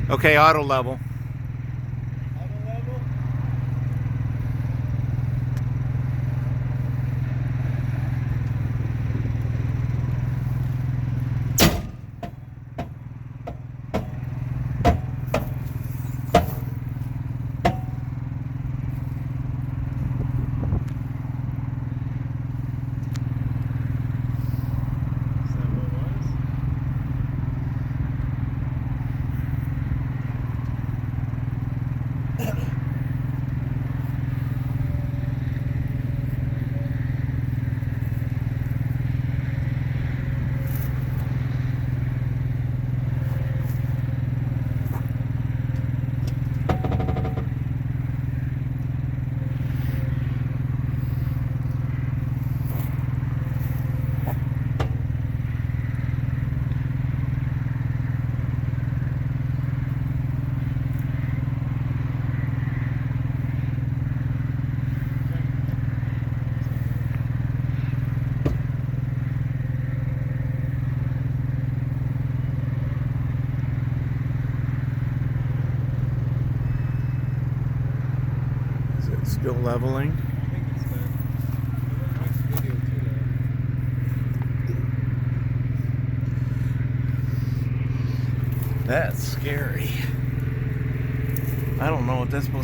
Okay, auto level. Auto level. Is that what it was? Is it still leveling? I think it's done. It looks video too though. That's scary. I don't know what that's supposed to